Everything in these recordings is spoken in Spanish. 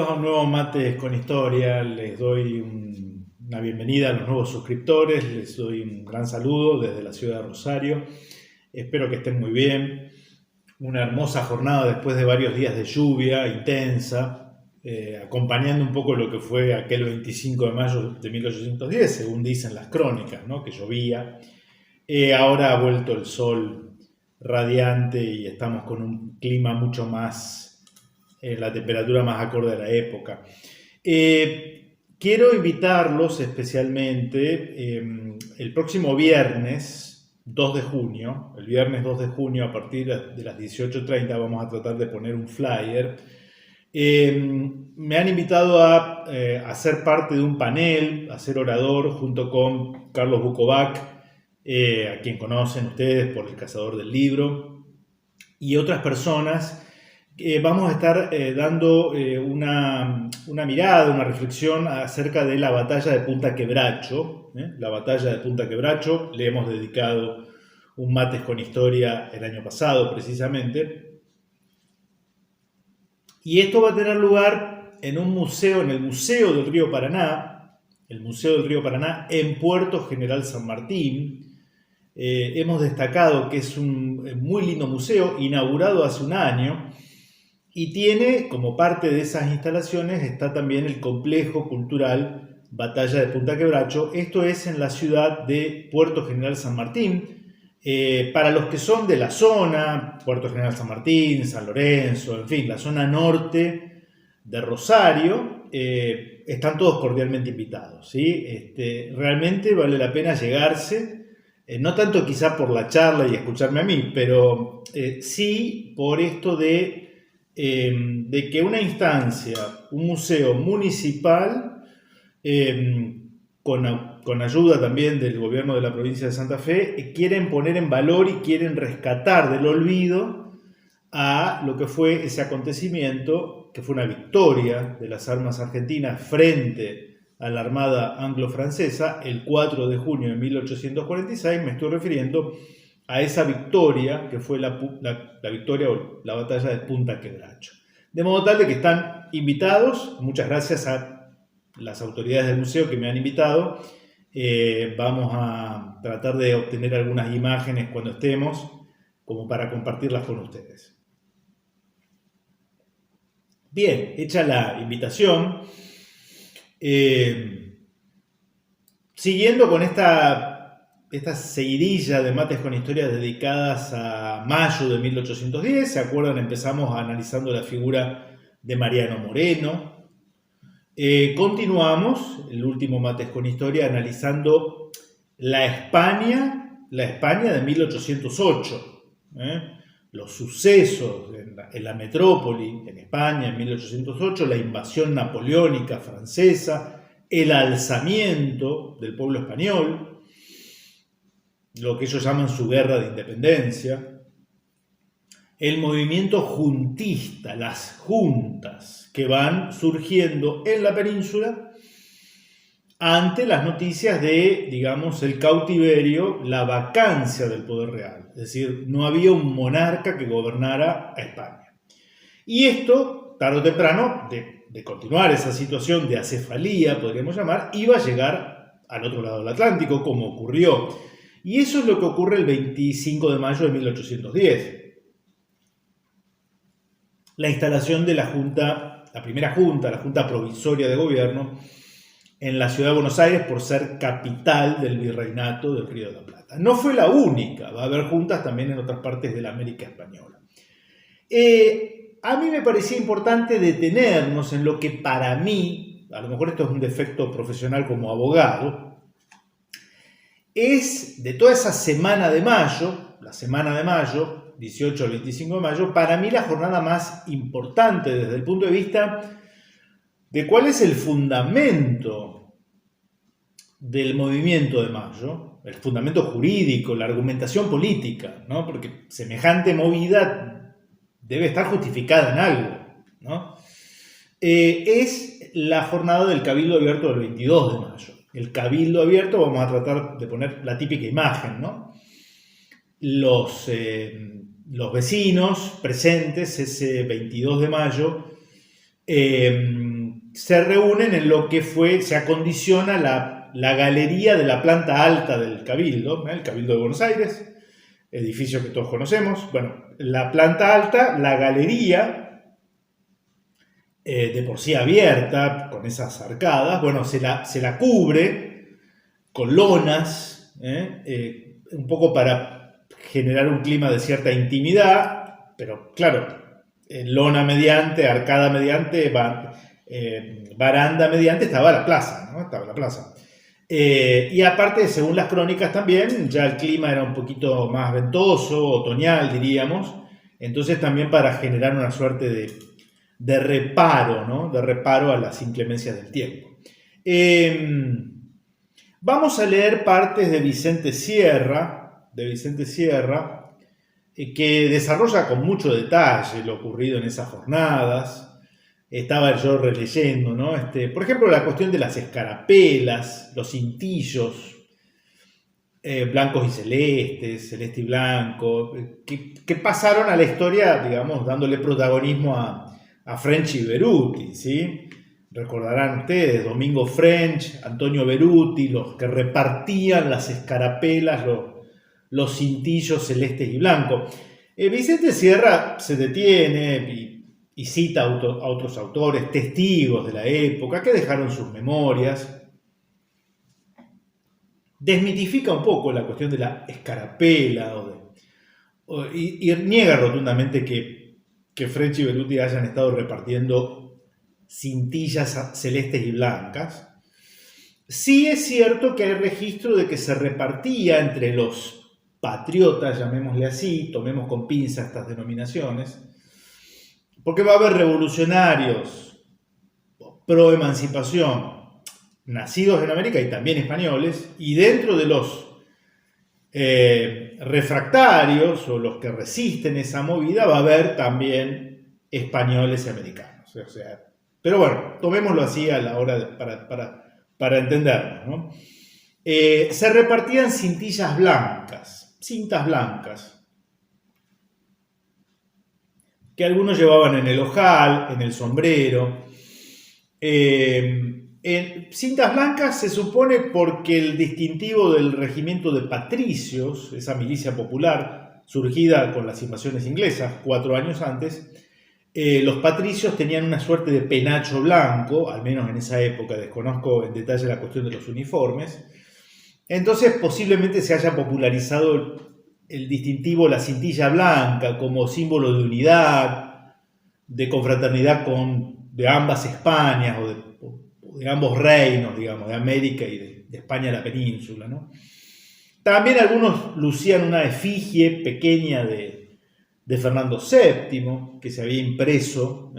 Bienvenidos a un nuevo Mates con Historia. Les doy una bienvenida a los nuevos suscriptores. Les doy un gran saludo desde la ciudad de Rosario. Espero que estén muy bien. Una hermosa jornada después de varios días de lluvia intensa, acompañando un poco lo que fue aquel 25 de mayo de 1810, según dicen las crónicas, ¿no? Que llovía. Ahora ha vuelto el sol radiante y estamos con un clima mucho más, la temperatura más acorde a la época. Quiero invitarlos especialmente el próximo viernes 2 de junio, el viernes 2 de junio a partir de las 18:30 vamos a tratar de poner un flyer. Me han invitado a ser parte de un panel, a ser orador junto con Carlos Bukovac, a quien conocen ustedes por El Cazador del Libro, y otras personas. Vamos a estar dando una mirada, una reflexión acerca de la batalla de Punta Quebracho. La batalla de Punta Quebracho, le hemos dedicado un Mates con Historia el año pasado precisamente. Y esto va a tener lugar en un museo, en el Museo del Río Paraná, el Museo del Río Paraná en Puerto General San Martín. Hemos destacado que es un muy lindo museo, inaugurado hace un año, y tiene, como parte de esas instalaciones, está también el complejo cultural Batalla de Punta Quebracho. Esto es en la ciudad de Puerto General San Martín. Para los que son de la zona, Puerto General San Martín, San Lorenzo, en fin, la zona norte de Rosario, están todos cordialmente invitados, ¿sí? Realmente vale la pena llegarse, no tanto quizá por la charla y escucharme a mí, pero sí por esto de que una instancia, un museo municipal, con ayuda también del gobierno de la provincia de Santa Fe, quieren poner en valor y quieren rescatar del olvido a lo que fue ese acontecimiento, que fue una victoria de las armas argentinas frente a la Armada anglo-francesa el 4 de junio de 1846. Me estoy refiriendo a esa victoria que fue la victoria o la batalla de Punta Quebracho. De modo tal de que están invitados. Muchas gracias a las autoridades del museo que me han invitado. Vamos a tratar de obtener algunas imágenes cuando estemos, como para compartirlas con ustedes. Bien, hecha la invitación, siguiendo con esta seguidilla de Mates con Historias dedicadas a mayo de 1810, ¿se acuerdan? Empezamos analizando la figura de Mariano Moreno. Continuamos, el último Mates con Historia, analizando la España de 1808. Los sucesos en la metrópoli, en España, en 1808, la invasión napoleónica francesa, el alzamiento del pueblo español, lo que ellos llaman su guerra de independencia, el movimiento juntista, las juntas que van surgiendo en la península ante las noticias de, digamos, el cautiverio, la vacancia del poder real. Es decir, no había un monarca que gobernara a España. Y esto, tarde o temprano, de continuar esa situación de acefalía, podríamos llamar, iba a llegar al otro lado del Atlántico, como ocurrió. Y eso es lo que ocurre el 25 de mayo de 1810. La instalación de la Junta, la primera Junta, la Junta Provisoria de Gobierno, en la ciudad de Buenos Aires por ser capital del virreinato del Río de la Plata. No fue la única, va a haber juntas también en otras partes de la América Española. A mí me parecía importante detenernos en lo que para mí, a lo mejor esto es un defecto profesional como abogado, es de toda esa semana de mayo, la semana de mayo, 18 al 25 de mayo, para mí la jornada más importante desde el punto de vista de cuál es el fundamento del movimiento de mayo, el fundamento jurídico, la argumentación política, ¿no? Porque semejante movida debe estar justificada en algo, ¿no? Es la jornada del Cabildo Abierto del 22 de mayo. El Cabildo Abierto, vamos a tratar de poner la típica imagen, ¿no? Los vecinos presentes ese 22 de mayo se reúnen en lo que se acondiciona la galería de la planta alta del Cabildo, el Cabildo de Buenos Aires, edificio que todos conocemos. Bueno, la planta alta, la galería, de por sí abierta, con esas arcadas, bueno, se la cubre con lonas, un poco para generar un clima de cierta intimidad, pero claro, lona mediante, arcada mediante, baranda mediante, estaba la plaza, ¿no? Estaba la plaza. Y aparte, según las crónicas también, ya el clima era un poquito más ventoso, otoñal diríamos, entonces también para generar una suerte de reparo, ¿no? De reparo a las inclemencias del tiempo. Vamos a leer partes de Vicente Sierra, que desarrolla con mucho detalle lo ocurrido en esas jornadas. Estaba yo releyendo, ¿no? Por ejemplo, la cuestión de las escarapelas, los cintillos, blancos y celestes, celeste y blanco, que pasaron a la historia, digamos, dándole protagonismo a French y Beruti, ¿sí? Recordarán ustedes, Domingo French, Antonio Beruti, los que repartían las escarapelas, los cintillos celestes y blancos. Vicente Sierra se detiene y cita a otros autores, testigos de la época, que dejaron sus memorias. Desmitifica un poco la cuestión de la escarapela y niega rotundamente que French y Beruti hayan estado repartiendo cintillas celestes y blancas. Sí es cierto que hay registro de que se repartía entre los patriotas, llamémosle así, tomemos con pinza estas denominaciones, porque va a haber revolucionarios pro emancipación nacidos en América y también españoles, y dentro de los refractarios o los que resisten esa movida va a haber también españoles y americanos. O sea, pero bueno, tomémoslo así a la hora para entenderlo, ¿no? Se repartían cintas blancas, que algunos llevaban en el ojal, en el sombrero. Cintas blancas se supone porque el distintivo del regimiento de patricios, esa milicia popular surgida con las invasiones inglesas 4 años antes, los patricios tenían una suerte de penacho blanco, al menos en esa época, desconozco en detalle la cuestión de los uniformes. Entonces posiblemente se haya popularizado el distintivo, la cintilla blanca, como símbolo de unidad, de confraternidad de ambas Españas o de ambos reinos, digamos, de América y de España a la península, ¿no? También algunos lucían una efigie pequeña de Fernando VII, que se había impreso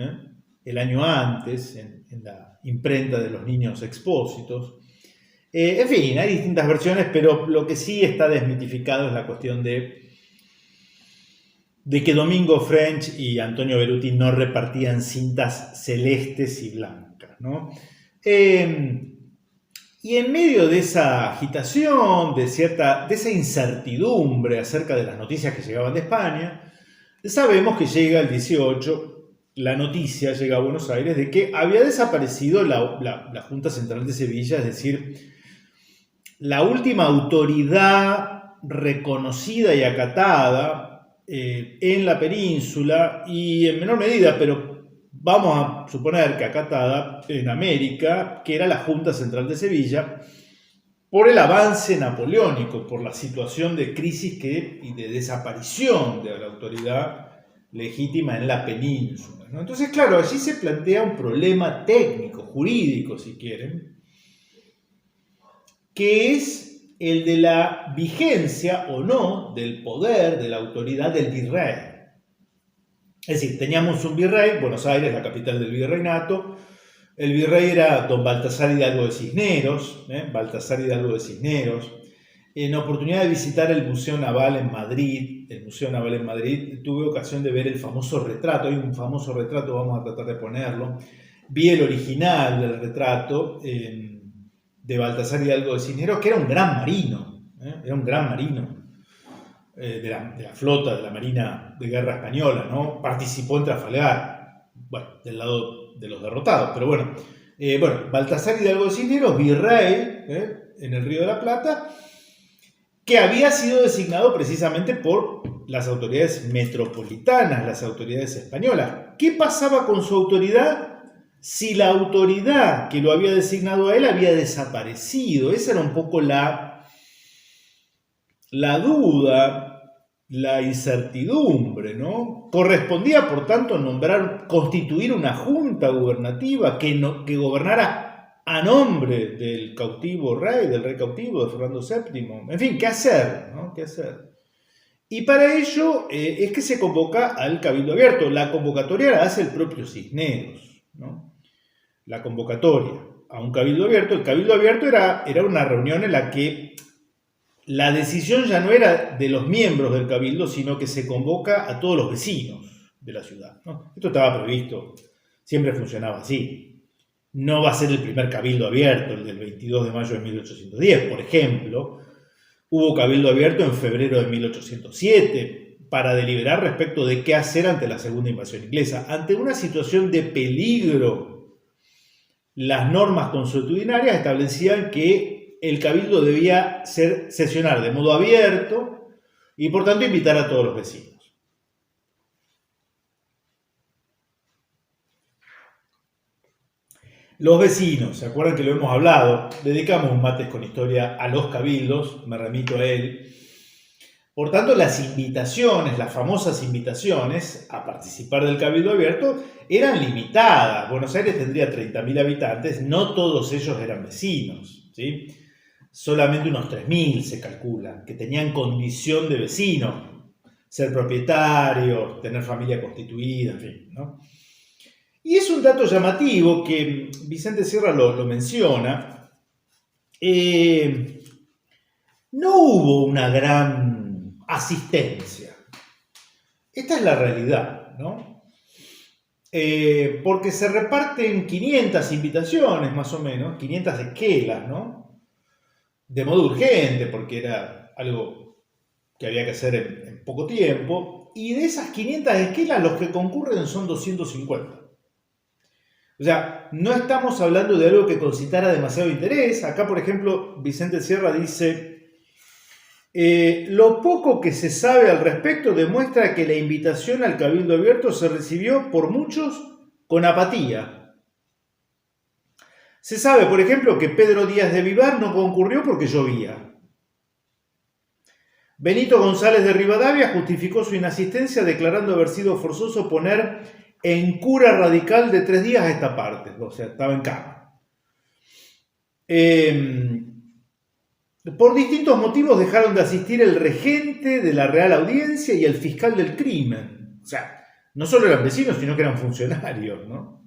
el año antes en la imprenta de los Niños Expósitos. En fin, hay distintas versiones, pero lo que sí está desmitificado es la cuestión de que Domingo French y Antonio Beruti no repartían cintas celestes y blancas, ¿no? Y en medio de esa agitación, de esa incertidumbre acerca de las noticias que llegaban de España, sabemos que llega el 18, la noticia llega a Buenos Aires de que había desaparecido la Junta Central de Sevilla, es decir, la última autoridad reconocida y acatada en la península y en menor medida, pero vamos a suponer que acatada en América, que era la Junta Central de Sevilla, por el avance napoleónico, por la situación de crisis y de desaparición de la autoridad legítima en la península, ¿no? Entonces, claro, allí se plantea un problema técnico, jurídico, si quieren, que es el de la vigencia o no del poder, de la autoridad del virrey. Es decir, teníamos un virrey, Buenos Aires, la capital del virreinato. El virrey era don Baltasar Hidalgo de Cisneros, En oportunidad de visitar el Museo Naval en Madrid, tuve ocasión de ver el famoso retrato. Hay un famoso retrato, vamos a tratar de ponerlo. Vi el original del retrato de Baltasar Hidalgo de Cisneros, que era un gran marino, de la flota, de la Marina de Guerra Española, ¿no? Participó en Trafalgar, bueno, del lado de los derrotados, pero bueno, Bueno, Baltasar Hidalgo de Cisneros, virrey en el Río de la Plata, que había sido designado precisamente por las autoridades metropolitanas, las autoridades españolas. ¿Qué pasaba con su autoridad si la autoridad que lo había designado a él había desaparecido? Esa era un poco la duda, la incertidumbre, ¿no? Correspondía, por tanto, constituir una junta gubernativa que gobernara a nombre del cautivo rey, del rey cautivo de Fernando VII. En fin, ¿qué hacer? ¿No? ¿Qué hacer? Y para ello es que se convoca al Cabildo Abierto. La convocatoria la hace el propio Cisneros, ¿no? La convocatoria a un Cabildo Abierto. El Cabildo Abierto era una reunión en la que la decisión ya no era de los miembros del Cabildo, sino que se convoca a todos los vecinos de la ciudad, ¿no? Esto estaba previsto, siempre funcionaba así. No va a ser el primer Cabildo Abierto, el del 22 de mayo de 1810, por ejemplo. Hubo Cabildo Abierto en febrero de 1807 para deliberar respecto de qué hacer ante la segunda invasión inglesa. Ante una situación de peligro, las normas consuetudinarias establecían que el Cabildo debía sesionar de modo abierto y por tanto invitar a todos los vecinos. Los vecinos, ¿se acuerdan que lo hemos hablado? Dedicamos un Mates con Historia a los cabildos, me remito a él. Por tanto, las invitaciones, las famosas invitaciones a participar del Cabildo Abierto eran limitadas. Buenos Aires tendría 30.000 habitantes, no todos ellos eran vecinos, ¿sí? Solamente unos 3.000 se calcula, que tenían condición de vecino, ser propietarios, tener familia constituida, en fin, ¿no? Y es un dato llamativo que Vicente Sierra lo menciona. No hubo una gran asistencia. Esta es la realidad, ¿no? Porque se reparten 500 invitaciones, más o menos, 500 esquelas, ¿no? De modo urgente, porque era algo que había que hacer en poco tiempo. Y de esas 500 esquelas, los que concurren son 250. O sea, no estamos hablando de algo que concitara demasiado interés. Acá, por ejemplo, Vicente Sierra dice: lo poco que se sabe al respecto demuestra que la invitación al Cabildo Abierto se recibió por muchos con apatía. Se sabe, por ejemplo, que Pedro Díaz de Vivar no concurrió porque llovía. Benito González de Rivadavia justificó su inasistencia declarando haber sido forzoso poner en cura radical de 3 días a esta parte, o sea, estaba en cama. Por distintos motivos dejaron de asistir el regente de la Real Audiencia y el fiscal del crimen. O sea, no solo eran vecinos, sino que eran funcionarios, ¿no?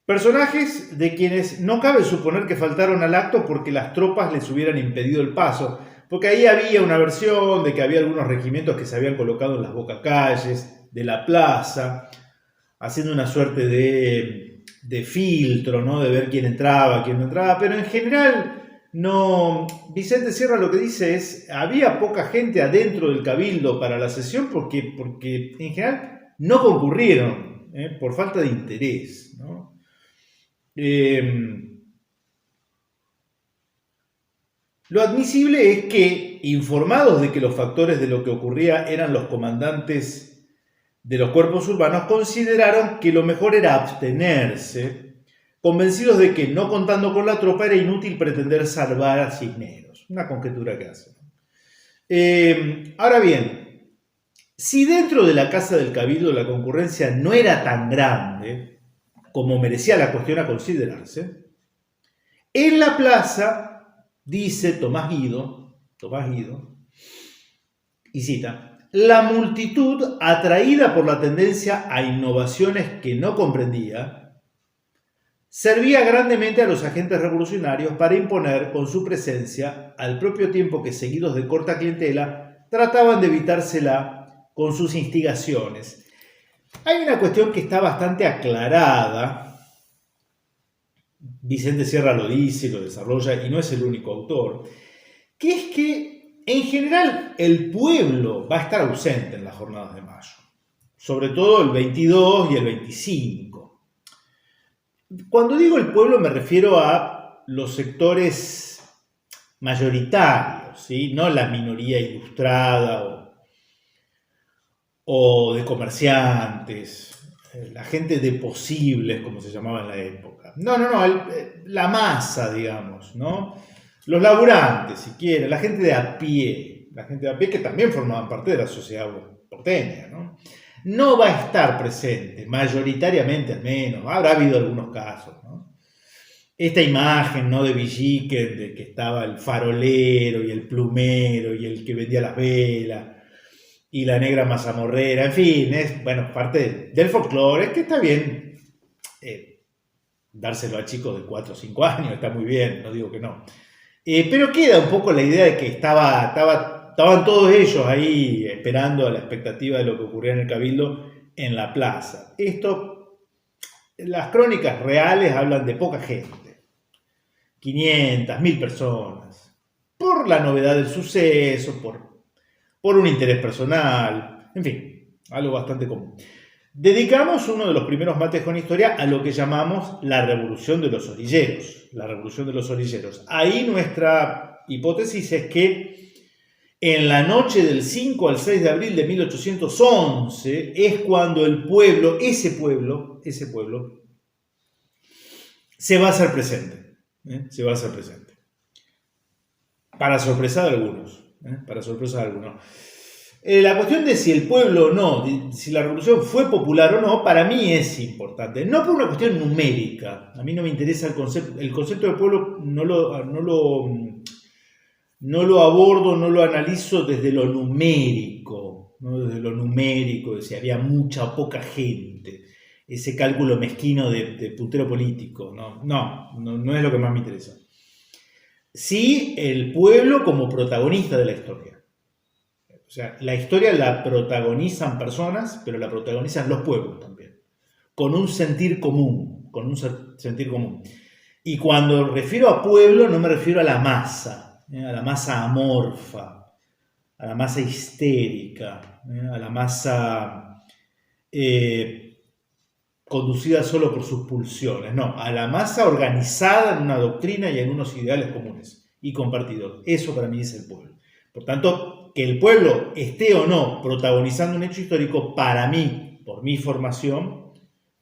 Personajes de quienes no cabe suponer que faltaron al acto porque las tropas les hubieran impedido el paso, porque ahí había una versión de que había algunos regimientos que se habían colocado en las bocacalles de la plaza, haciendo una suerte de filtro, ¿no? De ver quién entraba, quién no entraba, pero en general no. Vicente Sierra lo que dice es: había poca gente adentro del Cabildo para la sesión porque en general no concurrieron, por falta de interés, ¿no? Lo admisible es que, informados de que los factores de lo que ocurría eran los comandantes de los cuerpos urbanos, consideraron que lo mejor era abstenerse, convencidos de que, no contando con la tropa, era inútil pretender salvar a Cisneros. Una conjetura que hacen. Ahora bien, si dentro de la Casa del Cabildo la concurrencia no era tan grande como merecía la cuestión a considerarse, en la plaza, dice Tomás Guido, y cita: la multitud, atraída por la tendencia a innovaciones que no comprendía, servía grandemente a los agentes revolucionarios para imponer con su presencia, al propio tiempo que, seguidos de corta clientela, trataban de evitársela con sus instigaciones. Hay una cuestión que está bastante aclarada. Vicente Sierra lo dice, lo desarrolla, y no es el único autor, que es que en general el pueblo va a estar ausente en las jornadas de mayo, sobre todo el 22 y el 25. Cuando digo el pueblo me refiero a los sectores mayoritarios, ¿sí? No la minoría ilustrada o de comerciantes, la gente de posibles, como se llamaba en la época. La masa, digamos, ¿no? Los laburantes, si quieren, la gente de a pie que también formaban parte de la sociedad porteña, ¿no? No va a estar presente, mayoritariamente al menos, habrá habido algunos casos, ¿no? Esta imagen, ¿no?, de Villiquen, de que estaba el farolero y el plumero y el que vendía las velas y la negra mazamorrera, en fin, es, bueno, parte del folclore, que está bien dárselo a chicos de 4 o 5 años, está muy bien, no digo que no. Pero queda un poco la idea de que estaban todos ellos ahí esperando a la expectativa de lo que ocurría en el Cabildo en la plaza. Las crónicas reales hablan de poca gente, 500, 1000 personas, por la novedad del suceso, por un interés personal, en fin, algo bastante común. Dedicamos uno de los primeros mates con historia a lo que llamamos la Revolución de los Orilleros. La Revolución de los Orilleros. Ahí nuestra hipótesis es que en la noche del 5 al 6 de abril de 1811 es cuando el pueblo, ese pueblo, se va a hacer presente. Se va a hacer presente. Para sorpresa de algunos. La cuestión de si el pueblo o no, si la revolución fue popular o no, para mí es importante. No por una cuestión numérica. A mí no me interesa el concepto. El concepto de pueblo no lo abordo, no lo analizo desde lo numérico. ¿No? Desde lo numérico, de si había mucha o poca gente. Ese cálculo mezquino de puntero político. No es lo que más me interesa. Sí, el pueblo como protagonista de la historia. O sea, la historia la protagonizan personas, pero la protagonizan los pueblos también, con un sentir común, Y cuando refiero a pueblo no me refiero a la masa amorfa, a la masa histérica, a la masa conducida solo por sus pulsiones, no, a la masa organizada en una doctrina y en unos ideales comunes y compartidos. Eso para mí es el pueblo. Por tanto, que el pueblo esté o no protagonizando un hecho histórico, para mí, por mi formación,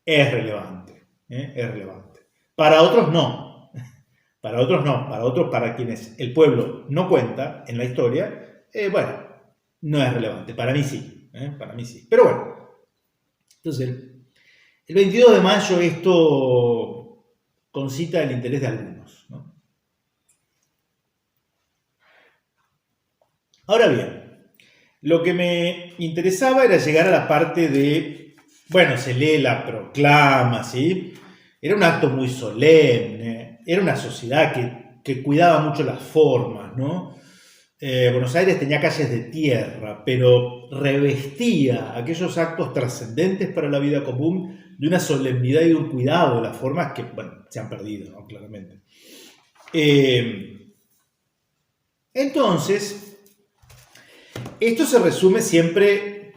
es relevante. Es relevante. Para otros no. Para otros, para quienes el pueblo no cuenta en la historia, no es relevante. Para mí sí. Pero bueno. Entonces, el 22 de mayo esto concita el interés de algunos, ¿no? Ahora bien, lo que me interesaba era llegar a la parte de, se lee la proclama, ¿sí? Era un acto muy solemne, era una sociedad que cuidaba mucho las formas, ¿no? Buenos Aires tenía calles de tierra, pero revestía aquellos actos trascendentes para la vida común de una solemnidad y de un cuidado de las formas que, se han perdido, ¿no? Claramente. Entonces, esto se resume siempre,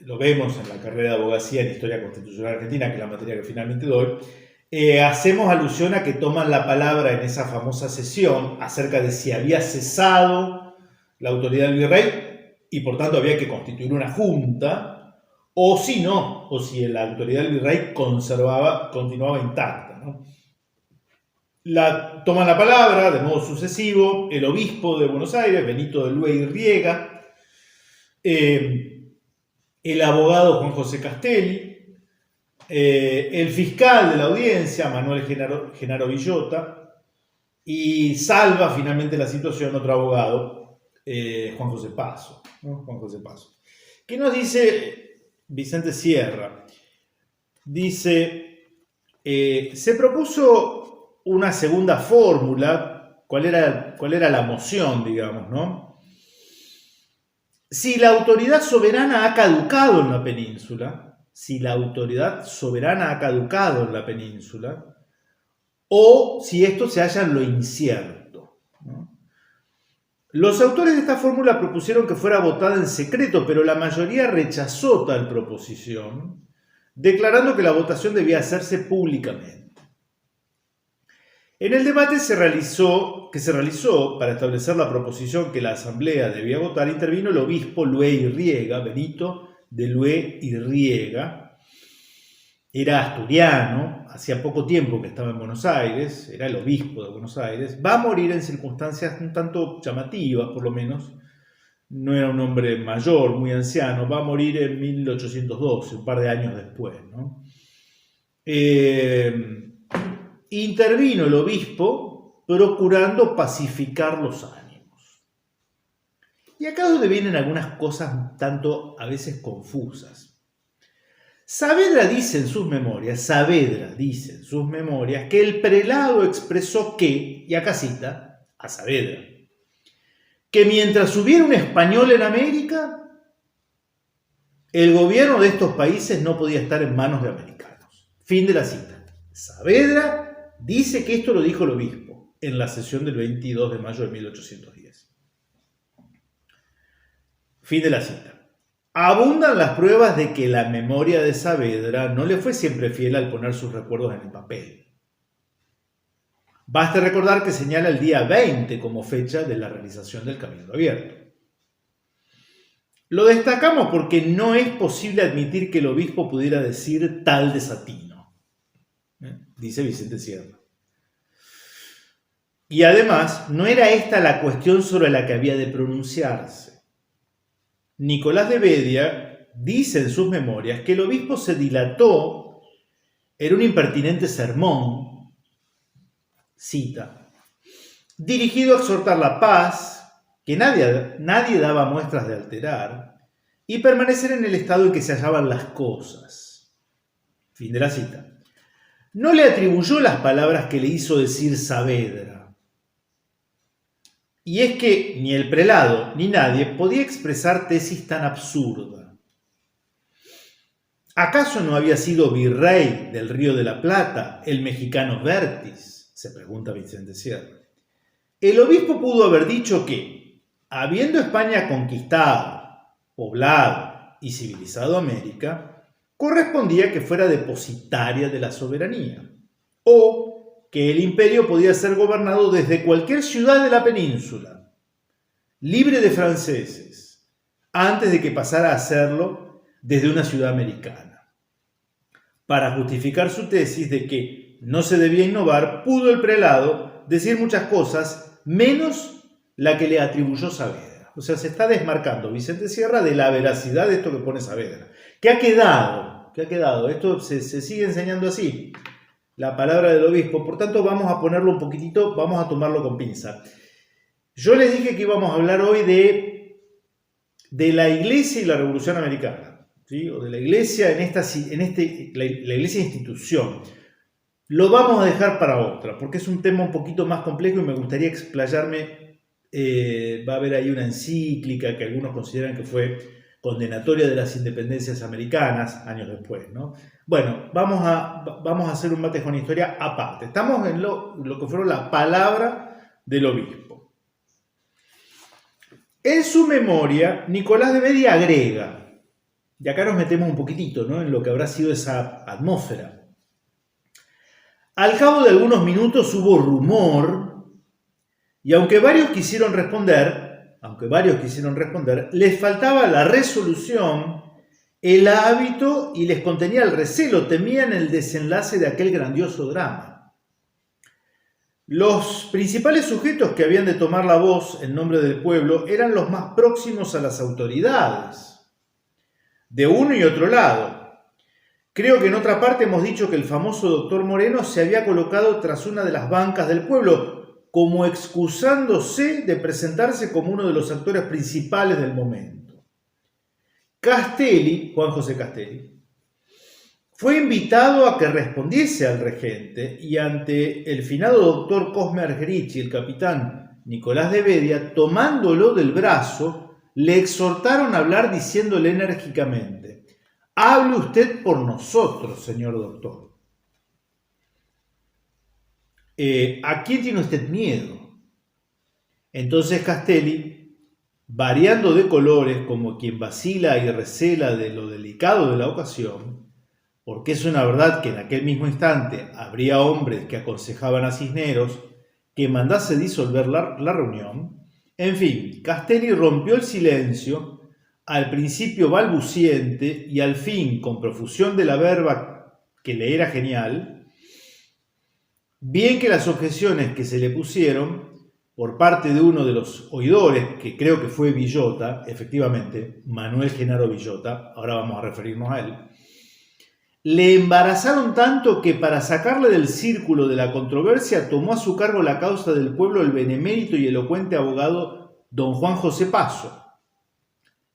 lo vemos en la carrera de abogacía en Historia Constitucional Argentina, que es la materia que finalmente doy, hacemos alusión a que toman la palabra en esa famosa sesión acerca de si había cesado la autoridad del virrey y por tanto había que constituir una junta, o si no, o si la autoridad del virrey continuaba intacta, ¿no? Toman la palabra de modo sucesivo el obispo de Buenos Aires, Benito de Lue y Riega, el abogado Juan José Castelli, el fiscal de la audiencia, Manuel Genaro Villota, y salva finalmente la situación otro abogado, Juan José Paso, ¿no? ¿Qué nos dice Vicente Sierra? Dice, se propuso una segunda fórmula. ¿Cuál era la moción, digamos, no? Si la autoridad soberana ha caducado en la península, o si esto se halla en lo incierto, ¿no? Los autores de esta fórmula propusieron que fuera votada en secreto, pero la mayoría rechazó tal proposición, declarando que la votación debía hacerse públicamente. En el debate que se realizó para establecer la proposición que la Asamblea debía votar, intervino el obispo Lué y Riega, Benito de Lué y Riega. Era asturiano, hacía poco tiempo que estaba en Buenos Aires, era el obispo de Buenos Aires. Va a morir en circunstancias un tanto llamativas, por lo menos. No era un hombre mayor, muy anciano, va a morir en 1812, un par de años después, ¿no? Intervino el obispo procurando pacificar los ánimos. Y acá es donde vienen algunas cosas un tanto a veces confusas. Saavedra dice en sus memorias que el prelado expresó que, y acá cita a Saavedra, que mientras hubiera un español en América, el gobierno de estos países no podía estar en manos de americanos. Fin de la cita. Saavedra dice que esto lo dijo el obispo en la sesión del 22 de mayo de 1810. Fin de la cita. Abundan las pruebas de que la memoria de Saavedra no le fue siempre fiel al poner sus recuerdos en el papel. Basta recordar que señala el día 20 como fecha de la realización del Cabildo Abierto. Lo destacamos porque no es posible admitir que el obispo pudiera decir tal desatino, dice Vicente Sierra. Y además, no era esta la cuestión sobre la que había de pronunciarse. Nicolás de Bedia dice en sus memorias que el obispo se dilató en un impertinente sermón, cita, dirigido a exhortar la paz, que nadie daba muestras de alterar, y permanecer en el estado en que se hallaban las cosas. Fin de la cita. No le atribuyó las palabras que le hizo decir Saavedra. Y es que ni el prelado ni nadie podía expresar tesis tan absurda. ¿Acaso no había sido virrey del Río de la Plata el mexicano Vértiz? Se pregunta Vicente Sierra. El obispo pudo haber dicho que, habiendo España conquistado, poblado y civilizado América, correspondía que fuera depositaria de la soberanía, o que el imperio podía ser gobernado desde cualquier ciudad de la península, libre de franceses, antes de que pasara a hacerlo desde una ciudad americana. Para justificar su tesis de que no se debía innovar, pudo el prelado decir muchas cosas, menos la que le atribuyó Saavedra. O sea, se está desmarcando Vicente Sierra de la veracidad de esto que pone Saavedra. ¿Qué ha quedado? Esto se sigue enseñando así, la palabra del obispo. Por tanto, vamos a ponerlo un poquitito, vamos a tomarlo con pinza. Yo les dije que íbamos a hablar hoy de la Iglesia y la Revolución Americana, ¿sí? O de la Iglesia la Iglesia institución. Lo vamos a dejar para otra, porque es un tema un poquito más complejo y me gustaría explayarme. Va a haber ahí una encíclica que algunos consideran que fue condenatoria de las independencias americanas, años después, ¿no? Bueno, vamos a hacer un mate con historia aparte. Estamos en lo que fueron la palabra del obispo. En su memoria, Nicolás de Bedia agrega, y acá nos metemos un poquitito, ¿no?, en lo que habrá sido esa atmósfera. Al cabo de algunos minutos hubo rumor, y aunque varios quisieron responder, les faltaba la resolución, el hábito y les contenía el recelo, temían el desenlace de aquel grandioso drama. Los principales sujetos que habían de tomar la voz en nombre del pueblo eran los más próximos a las autoridades, de uno y otro lado. Creo que en otra parte hemos dicho que el famoso doctor Moreno se había colocado tras una de las bancas del pueblo, como excusándose de presentarse como uno de los actores principales del momento. Juan José Castelli, fue invitado a que respondiese al regente y ante el finado doctor Cosme Argerich y el capitán Nicolás de Bedia, tomándolo del brazo, le exhortaron a hablar diciéndole enérgicamente: «Hable usted por nosotros, señor doctor. ¿A quién tiene usted miedo?». Entonces Castelli, variando de colores como quien vacila y recela de lo delicado de la ocasión, porque es una verdad que en aquel mismo instante habría hombres que aconsejaban a Cisneros que mandase disolver la reunión. En fin, Castelli rompió el silencio, al principio balbuciente y al fin con profusión de la verba que le era genial, bien que las objeciones que se le pusieron por parte de uno de los oidores, que creo que fue Villota, efectivamente, Manuel Genaro Villota, ahora vamos a referirnos a él, le embarazaron tanto que para sacarle del círculo de la controversia tomó a su cargo la causa del pueblo el benemérito y elocuente abogado don Juan José Paso,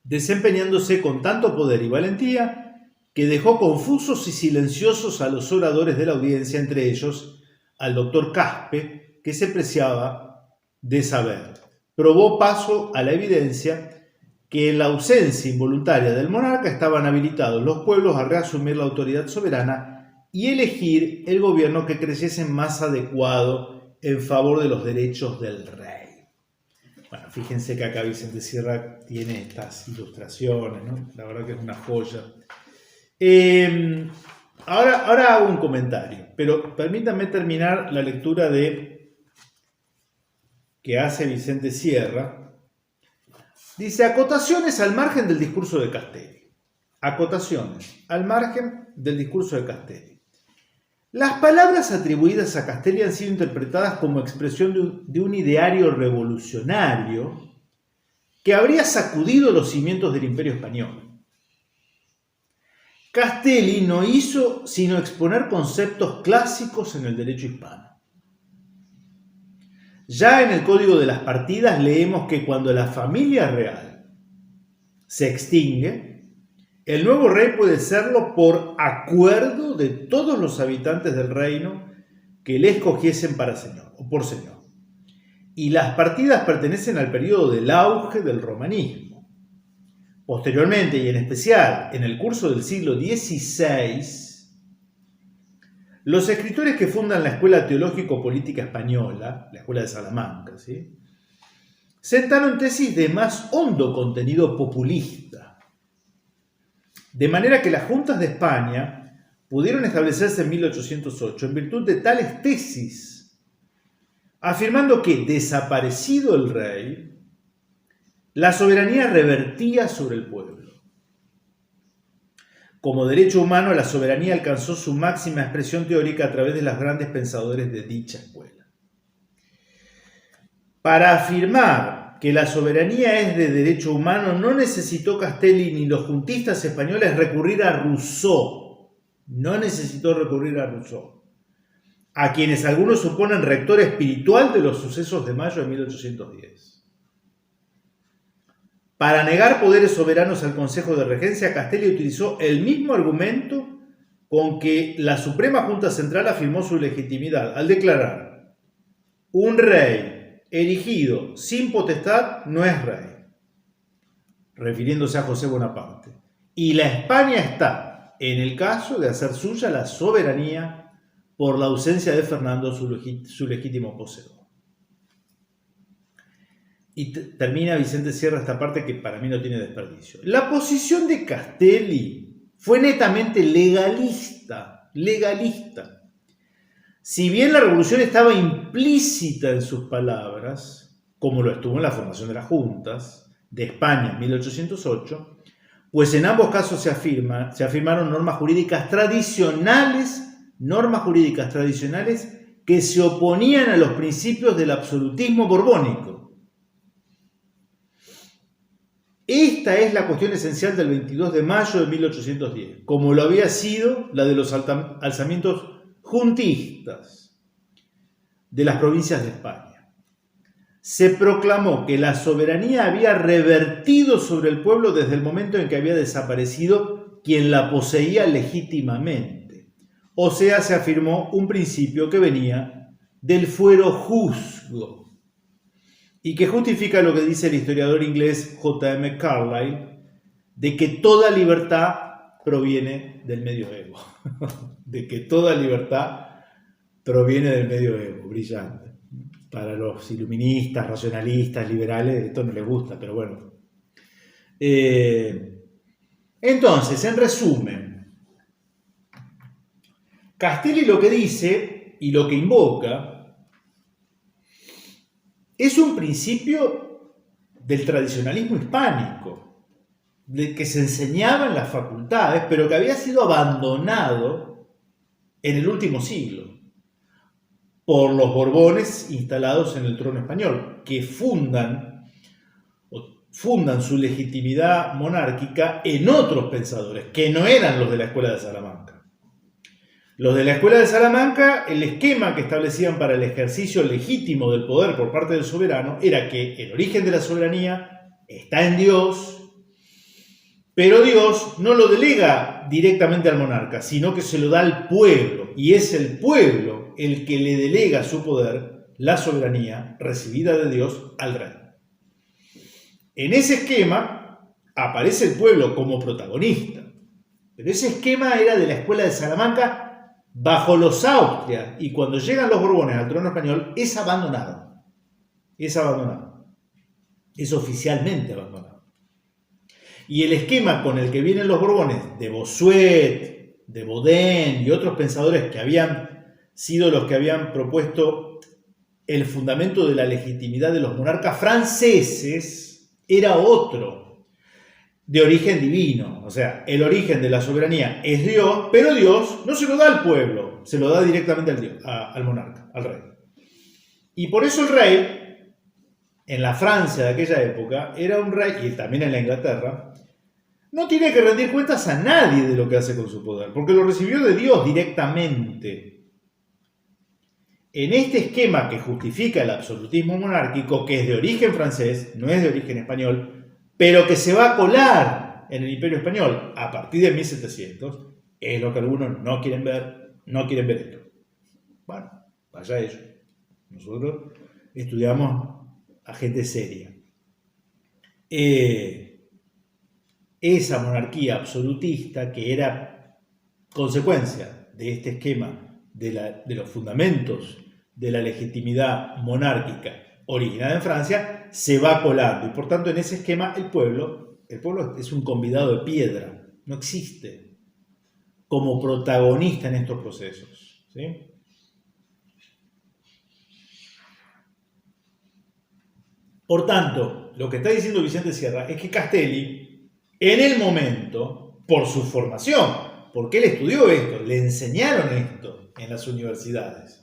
desempeñándose con tanto poder y valentía que dejó confusos y silenciosos a los oradores de la audiencia, entre ellos al doctor Caspe, que se preciaba de saber. Probó Paso a la evidencia que en la ausencia involuntaria del monarca estaban habilitados los pueblos a reasumir la autoridad soberana y elegir el gobierno que creyese más adecuado en favor de los derechos del rey. Bueno, fíjense que acá Vicente Sierra tiene estas ilustraciones, ¿no? La verdad que es una joya. Ahora hago un comentario, pero permítanme terminar la lectura que hace Vicente Sierra. Dice, acotaciones al margen del discurso de Castelli. Acotaciones al margen del discurso de Castelli. Las palabras atribuidas a Castelli han sido interpretadas como expresión de un ideario revolucionario que habría sacudido los cimientos del Imperio Español. Castelli no hizo sino exponer conceptos clásicos en el derecho hispano. Ya en el Código de las Partidas leemos que cuando la familia real se extingue, el nuevo rey puede serlo por acuerdo de todos los habitantes del reino que le escogiesen para señor o por señor. Y las partidas pertenecen al periodo del auge del romanismo. Posteriormente, y en especial en el curso del siglo XVI, los escritores que fundan la Escuela Teológico-Política Española, la Escuela de Salamanca, ¿sí?, sentaron tesis de más hondo contenido populista, de manera que las juntas de España pudieron establecerse en 1808 en virtud de tales tesis, afirmando que, desaparecido el rey, la soberanía revertía sobre el pueblo. Como derecho humano, la soberanía alcanzó su máxima expresión teórica a través de los grandes pensadores de dicha escuela. Para afirmar que la soberanía es de derecho humano, no necesitó Castelli ni los juntistas españoles recurrir a Rousseau. No necesitó recurrir a Rousseau, a quienes algunos suponen rector espiritual de los sucesos de mayo de 1810. Para negar poderes soberanos al Consejo de Regencia, Castelli utilizó el mismo argumento con que la Suprema Junta Central afirmó su legitimidad al declarar: un rey erigido sin potestad no es rey, refiriéndose a José Bonaparte. Y la España está en el caso de hacer suya la soberanía por la ausencia de Fernando, su legítimo poseedor. Y termina Vicente Sierra esta parte que para mí no tiene desperdicio. La posición de Castelli fue netamente legalista. Si bien la revolución estaba implícita en sus palabras, como lo estuvo en la formación de las juntas de España en 1808, pues en ambos casos se afirmaron normas jurídicas tradicionales que se oponían a los principios del absolutismo borbónico. Esta es la cuestión esencial del 22 de mayo de 1810, como lo había sido la de los alzamientos juntistas de las provincias de España. Se proclamó que la soberanía había revertido sobre el pueblo desde el momento en que había desaparecido quien la poseía legítimamente. O sea, se afirmó un principio que venía del fuero juzgo, y que justifica lo que dice el historiador inglés J.M. Carlyle, de que toda libertad proviene del medioevo. De que toda libertad proviene del medioevo. Brillante. Para los iluministas, racionalistas, liberales, esto no les gusta, pero bueno. Entonces, en resumen, Castelli lo que dice y lo que invoca es un principio del tradicionalismo hispánico, de que se enseñaba en las facultades, pero que había sido abandonado en el último siglo por los Borbones instalados en el trono español, que fundan su legitimidad monárquica en otros pensadores, que no eran los de la Escuela de Salamanca. Los de la Escuela de Salamanca, el esquema que establecían para el ejercicio legítimo del poder por parte del soberano era que el origen de la soberanía está en Dios, pero Dios no lo delega directamente al monarca, sino que se lo da al pueblo, y es el pueblo el que le delega su poder, la soberanía recibida de Dios, al rey. En ese esquema aparece el pueblo como protagonista, pero ese esquema era de la Escuela de Salamanca bajo los Austrias, y cuando llegan los Borbones al trono español es abandonado, es oficialmente abandonado. Y el esquema con el que vienen los Borbones, de Bossuet, de Bodin y otros pensadores que habían sido los que habían propuesto el fundamento de la legitimidad de los monarcas franceses, era otro, de origen divino. O sea, el origen de la soberanía es Dios, pero Dios no se lo da al pueblo, se lo da directamente al monarca, al rey. Y por eso el rey, en la Francia de aquella época, era un rey, y también en la Inglaterra, no tiene que rendir cuentas a nadie de lo que hace con su poder, porque lo recibió de Dios directamente. En este esquema que justifica el absolutismo monárquico, que es de origen francés, no es de origen español, pero que se va a colar en el Imperio Español a partir de 1700, es lo que algunos no quieren ver esto. Bueno, vaya ellos. Nosotros estudiamos a gente seria. Esa monarquía absolutista, que era consecuencia de este esquema de los fundamentos de la legitimidad monárquica originada en Francia, se va colando. Y por tanto, en ese esquema, el pueblo es un convidado de piedra, no existe como protagonista en estos procesos, ¿sí? Por tanto, lo que está diciendo Vicente Sierra es que Castelli, en el momento, por su formación, porque él estudió esto, le enseñaron esto en las universidades,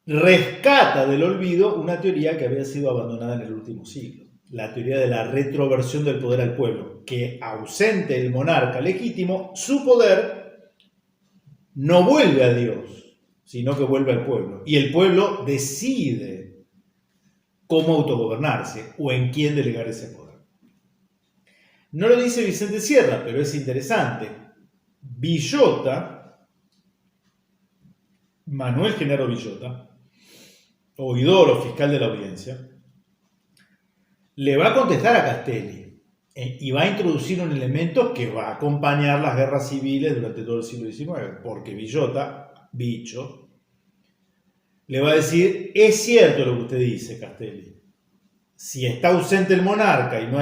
rescata del olvido una teoría que había sido abandonada en el último siglo, la teoría de la retroversión del poder al pueblo, que ausente el monarca legítimo, su poder no vuelve a Dios, sino que vuelve al pueblo, y el pueblo decide cómo autogobernarse o en quién delegar ese poder. No lo dice Vicente Sierra, pero es interesante. Villota, Manuel Genaro Villota, oidor o fiscal de la audiencia, le va a contestar a Castelli y va a introducir un elemento que va a acompañar las guerras civiles durante todo el siglo XIX, porque Villota, Bicho, le va a decir: es cierto lo que usted dice, Castelli. Si está ausente el monarca y no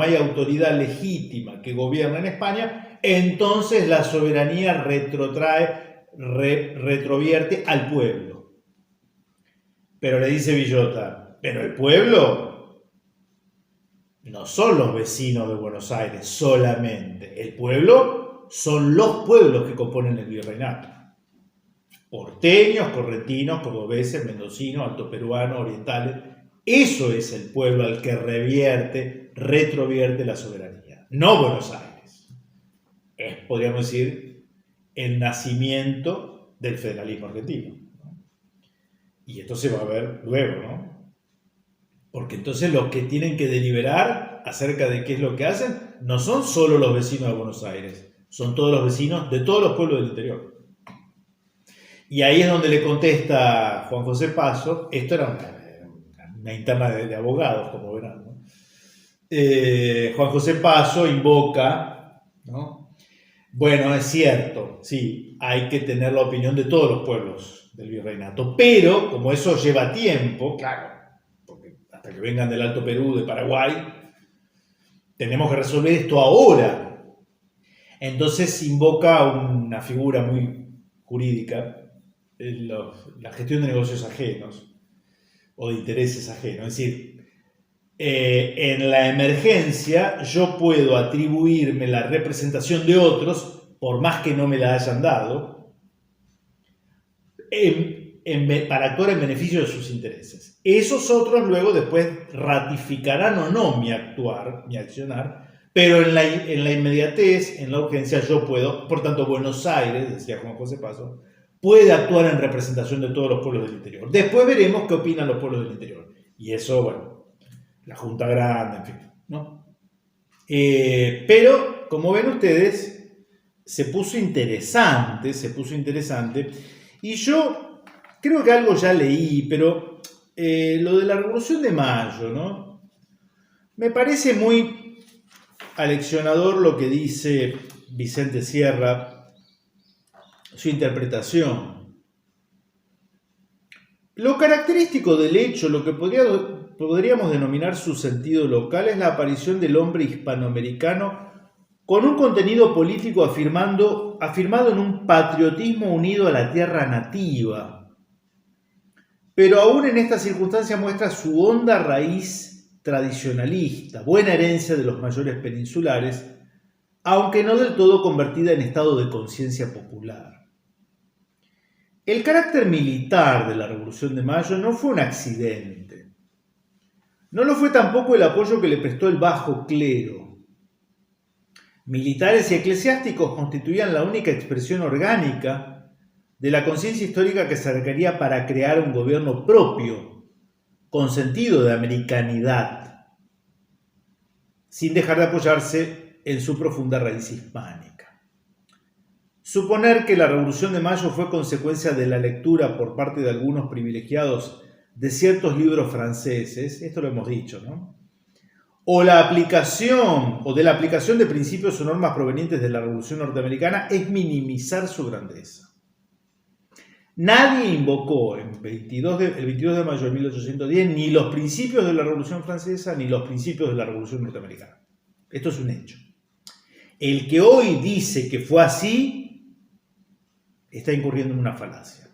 hay autoridad legítima que gobierna en España, entonces la soberanía retrovierte al pueblo. Pero le dice Villota: pero el pueblo no son los vecinos de Buenos Aires solamente. El pueblo son los pueblos que componen el virreinato. Porteños, correntinos, cordobeses, mendocinos, altoperuanos, orientales. Eso es el pueblo al que retrovierte la soberanía, no Buenos Aires. Es, podríamos decir, el nacimiento del federalismo argentino, ¿no? Y esto se va a ver luego, ¿no? Porque entonces los que tienen que deliberar acerca de qué es lo que hacen no son solo los vecinos de Buenos Aires, son todos los vecinos de todos los pueblos del interior. Y ahí es donde le contesta Juan José Paso. Esto era una interna de abogados, como verán, ¿no? Juan José Paso invoca, ¿no? Bueno, es cierto, sí, hay que tener la opinión de todos los pueblos del virreinato, pero como eso lleva tiempo, claro, porque hasta que vengan del Alto Perú, de Paraguay, tenemos que resolver esto ahora. Entonces invoca una figura muy jurídica, la gestión de negocios ajenos o de intereses ajenos. Es decir, en la emergencia yo puedo atribuirme la representación de otros, por más que no me la hayan dado, para actuar en beneficio de sus intereses. Esos otros luego después ratificarán o no mi accionar, pero en la inmediatez, en la urgencia, yo puedo, por tanto Buenos Aires, decía Juan José Paso, puede actuar en representación de todos los pueblos del interior. Después veremos qué opinan los pueblos del interior. Y eso, bueno, la Junta Grande, en fin, ¿no? Pero, como ven ustedes, se puso interesante, y yo creo que algo ya leí, pero lo de la Revolución de Mayo, ¿no? Me parece muy aleccionador lo que dice Vicente Sierra, su interpretación. Lo característico del hecho, lo que podríamos denominar su sentido local, es la aparición del hombre hispanoamericano con un contenido político afirmado en un patriotismo unido a la tierra nativa. Pero aún en esta circunstancia muestra su honda raíz tradicionalista, buena herencia de los mayores peninsulares, aunque no del todo convertida en estado de conciencia popular. El carácter militar de la Revolución de Mayo no fue un accidente. No lo fue tampoco el apoyo que le prestó el bajo clero. Militares y eclesiásticos constituían la única expresión orgánica de la conciencia histórica que se requería para crear un gobierno propio, con sentido de americanidad, sin dejar de apoyarse en su profunda raíz hispánica. Suponer que la Revolución de Mayo fue consecuencia de la lectura por parte de algunos privilegiados de ciertos libros franceses, esto lo hemos dicho, ¿no? O de la aplicación de principios o normas provenientes de la Revolución norteamericana es minimizar su grandeza. Nadie invocó el 22 de mayo de 1810 ni los principios de la Revolución Francesa ni los principios de la Revolución Norteamericana. Esto es un hecho. El que hoy dice que fue así está incurriendo en una falacia.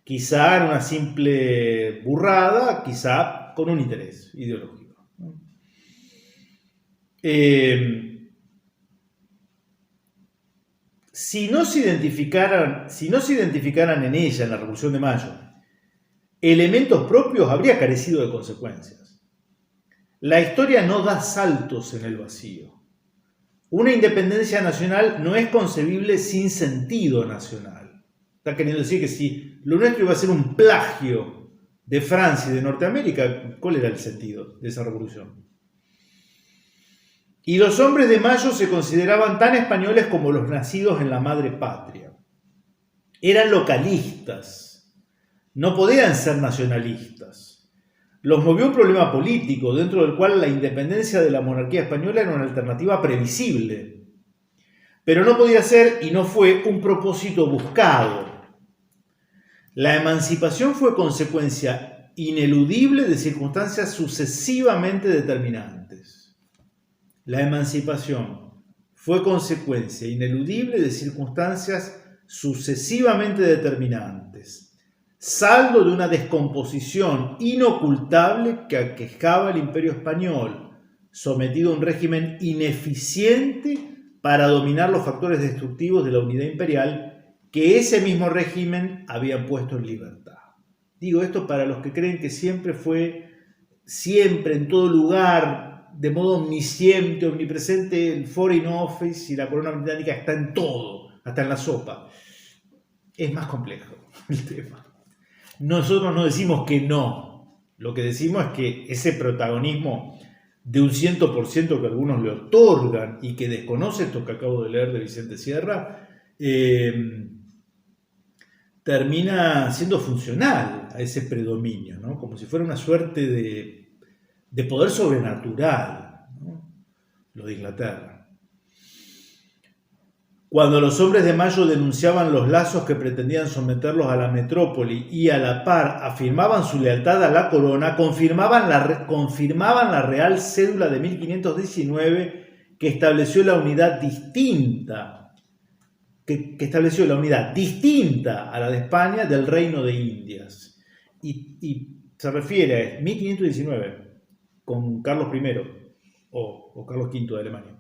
Quizá en una simple burrada, quizá con un interés ideológico. Si no se identificaran en ella, en la Revolución de Mayo, elementos propios, habría carecido de consecuencias. La historia no da saltos en el vacío. Una independencia nacional no es concebible sin sentido nacional. Está queriendo decir que si lo nuestro iba a ser un plagio de Francia y de Norteamérica, ¿cuál era el sentido de esa revolución? Y los hombres de Mayo se consideraban tan españoles como los nacidos en la madre patria. Eran localistas, no podían ser nacionalistas. Los movió un problema político, dentro del cual la independencia de la monarquía española era una alternativa previsible. Pero no podía ser y no fue un propósito buscado. La emancipación fue consecuencia ineludible de circunstancias sucesivamente determinantes. La emancipación fue consecuencia ineludible de circunstancias sucesivamente determinantes, saldo de una descomposición inocultable que aquejaba el Imperio Español, sometido a un régimen ineficiente para dominar los factores destructivos de la unidad imperial que ese mismo régimen había puesto en libertad. Digo esto para los que creen que siempre, en todo lugar, de modo omnisciente, omnipresente, el Foreign Office y la corona británica está en todo, hasta en la sopa. Es más complejo el tema. Nosotros no decimos que no. Lo que decimos es que ese protagonismo de un 100% que algunos le otorgan y que desconoce esto que acabo de leer de Vicente Sierra, termina siendo funcional a ese predominio, ¿no? Como si fuera una suerte de poder sobrenatural, ¿no? Lo de Inglaterra. Cuando los hombres de Mayo denunciaban los lazos que pretendían someterlos a la metrópoli y a la par afirmaban su lealtad a la corona, confirmaban la Real Cédula de 1519 que estableció la unidad distinta que estableció la unidad distinta a la de España del Reino de Indias. Y se refiere a 1519, con Carlos I o Carlos V de Alemania.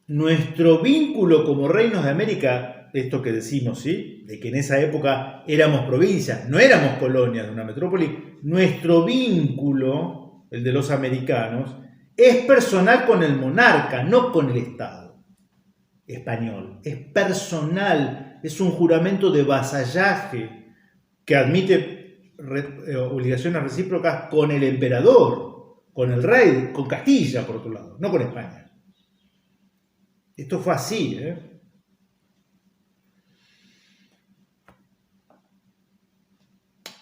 Nuestro vínculo como reinos de América, esto que decimos, ¿sí? De que en esa época éramos provincias, no éramos colonias de una metrópoli, nuestro vínculo, el de los americanos, es personal con el monarca, no con el Estado español. Es personal, es un juramento de vasallaje que admite obligaciones recíprocas con el emperador, con el rey, con Castilla, por otro lado, no con España. Esto fue así,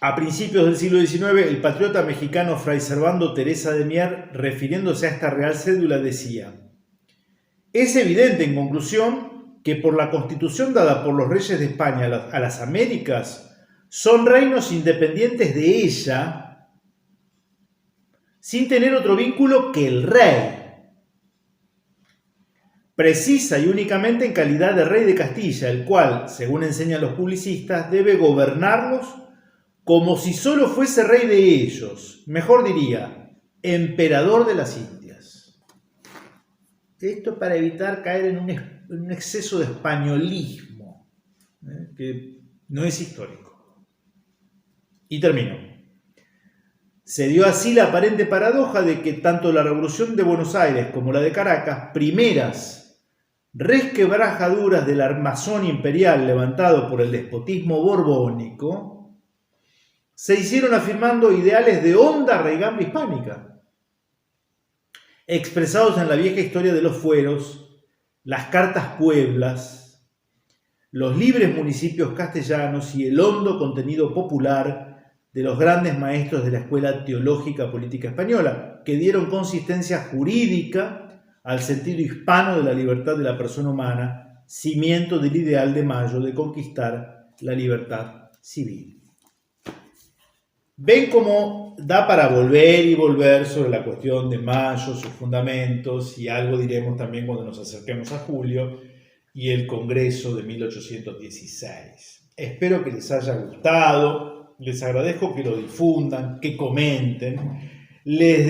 A principios del siglo XIX, el patriota mexicano Fray Servando Teresa de Mier, refiriéndose a esta real cédula, decía: es evidente, en conclusión, que por la constitución dada por los reyes de España a las Américas, son reinos independientes de ella, sin tener otro vínculo que el rey, precisa y únicamente en calidad de rey de Castilla, el cual, según enseñan los publicistas, debe gobernarlos como si solo fuese rey de ellos, mejor diría, emperador de las Indias. Esto para evitar caer en un exceso de españolismo, que no es histórico. Y termino. Se dio así la aparente paradoja de que tanto la Revolución de Buenos Aires como la de Caracas, primeras resquebrajaduras del armazón imperial levantado por el despotismo borbónico, se hicieron afirmando ideales de honda raigambre hispánica, expresados en la vieja historia de los fueros, las cartas pueblas, los libres municipios castellanos y el hondo contenido popular de los grandes maestros de la escuela teológica política española, que dieron consistencia jurídica al sentido hispano de la libertad de la persona humana, cimiento del ideal de Mayo de conquistar la libertad civil. Ven cómo da para volver y volver sobre la cuestión de Mayo, sus fundamentos, y algo diremos también cuando nos acerquemos a julio y el Congreso de 1816. Espero que les haya gustado, les agradezco que lo difundan, que comenten. Les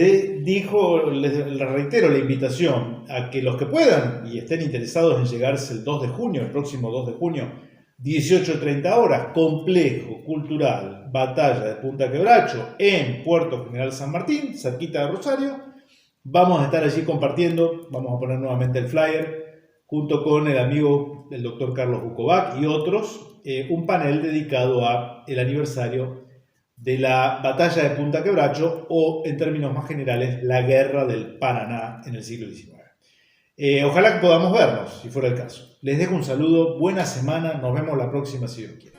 reitero la invitación a que los que puedan y estén interesados en llegarse el 2 de junio, el próximo 2 de junio, 18:30 horas, Complejo Cultural Batalla de Punta Quebracho en Puerto General San Martín, cerquita de Rosario. Vamos a estar allí compartiendo, vamos a poner nuevamente el flyer, junto con el amigo del doctor Carlos Bukovac y otros, un panel dedicado al aniversario de la batalla de Punta Quebracho, o en términos más generales, la guerra del Paraná en el siglo XIX. Ojalá que podamos vernos, si fuera el caso. Les dejo un saludo, buena semana, nos vemos la próxima si Dios quiere.